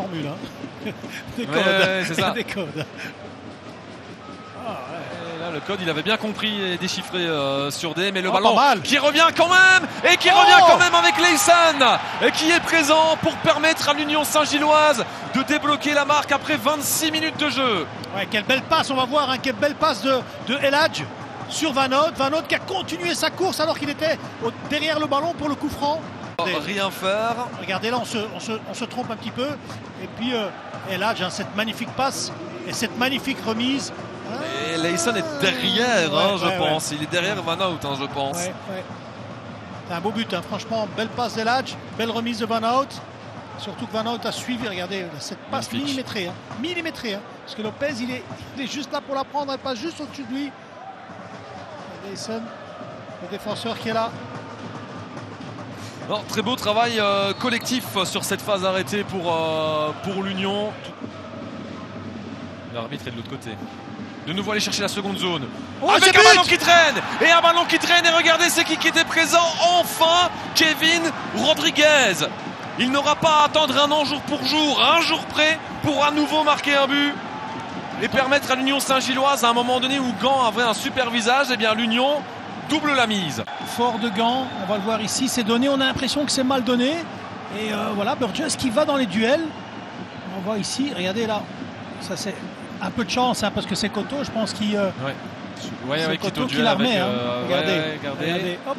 formule. Hein. Des codes. Ouais, c'est ça. Des codes. Et là, le code, il avait bien compris et déchiffré sur D, mais le Oh, ballon pas mal. qui revient quand même et qui revient quand même avec Laysan et qui est présent pour permettre à l'Union Saint-Gilloise de débloquer la marque après 26 minutes de jeu. Ouais, quelle belle passe, on va voir, hein, quelle belle passe de El Hadj sur Van Hout. Van Hout qui a continué sa course alors qu'il était derrière le ballon pour le coup franc. Rien faire. Regardez là, on se trompe un petit peu. Et puis El Hadj, hein, cette magnifique passe et cette magnifique remise. Et Laysan est derrière, je ouais, pense. Il est derrière Van Hout, je pense. Ouais. C'est un beau but, hein. Franchement, belle passe d'El Hadj, belle remise de Van Hout. Surtout que Van Hout a suivi, regardez, cette passe millimétrée. Hein. Parce que Lopez, il est juste là pour la prendre, elle passe juste au-dessus de lui. Laysan, le défenseur qui est là. Non, très beau travail collectif sur cette phase arrêtée pour l'Union. L'arbitre est de l'autre côté. De nouveau aller chercher la seconde zone. Oh, avec un ballon qui traîne. Et un ballon qui traîne. Et regardez, c'est qui était présent. Enfin, Kevin Rodriguez. Il n'aura pas à attendre un jour pour jour, un jour près, pour à nouveau marquer un but. Et permettre à l'Union Saint-Gilloise, à un moment donné où Gand avait un super visage, eh bien l'Union double la mise. Fort de Gand, on va le voir ici, c'est donné. On a l'impression que c'est mal donné. Et voilà, Burgess qui va dans les duels. On voit ici, regardez là. Ça c'est un peu de chance, hein, parce que c'est Koto, je pense qu'il avec Koto qui duel la remet. avec, Regardez. Hop,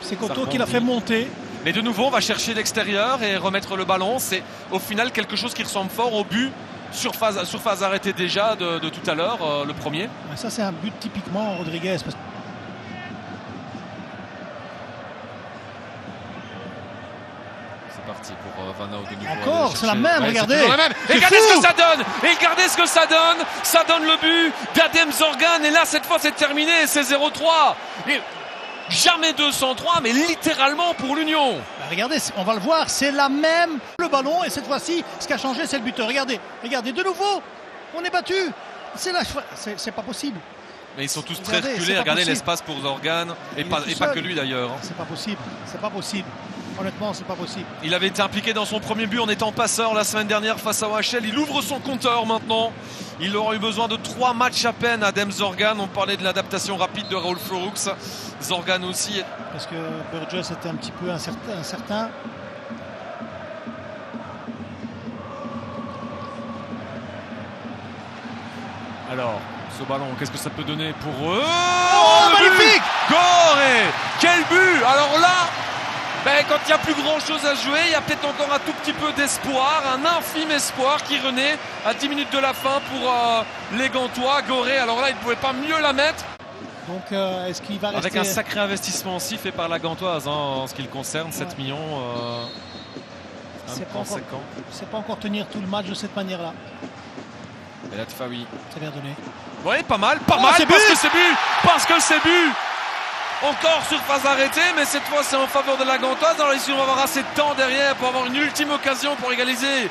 c'est Koto qui l'a fait monter. Mais de nouveau, on va chercher l'extérieur et remettre le ballon. C'est au final quelque chose qui ressemble fort au but sur phase arrêtée déjà de tout à l'heure, le premier. Ça c'est un but typiquement Rodriguez. C'est parti pour Van Hout de nouveau. Encore, c'est la même, regardez. Et regardez ce que ça donne. Et regardez ce que ça donne. Ça donne le but d'Adem Zorgan. Et là, cette fois, c'est terminé. C'est 0-3. Et jamais 203, mais littéralement pour l'Union. Regardez, on va le voir, c'est la même. Le ballon, et cette fois-ci, ce qui a changé, c'est le buteur. Regardez, de nouveau, on est battu. C'est pas possible. Mais ils sont tous très reculés. Regardez l'espace pour Zorgan. Et pas que lui d'ailleurs. C'est pas possible. Honnêtement, c'est pas possible. Il avait été impliqué dans son premier but en étant passeur la semaine dernière face à OHL. Il ouvre son compteur maintenant. Il aura eu besoin de 3 matchs à peine, Adem Zorgan. On parlait de l'adaptation rapide de Raoul Florux. Zorgan aussi. Parce que Burgess était un petit peu incertain. Alors, ce ballon, qu'est-ce que ça peut donner pour eux? Oh, magnifique! Goré! Quel but! Alors là, quand il n'y a plus grand chose à jouer, il y a peut-être encore un tout petit peu d'espoir, un infime espoir qui renaît à 10 minutes de la fin pour les Gantois. Goré, alors là, il ne pouvait pas mieux la mettre. Donc, est-ce qu'il va rester... Avec un sacré investissement aussi fait par la Gantoise en ce qui le concerne, 7 millions. C'est pas encore tenir tout le match de cette manière-là. Et là, Tfaoui. C'est bien donné. Oui, pas mal, parce que c'est but. Encore sur phase arrêtée, mais cette fois c'est en faveur de la Gantoise. Alors ici on va avoir assez de temps derrière pour avoir une ultime occasion pour égaliser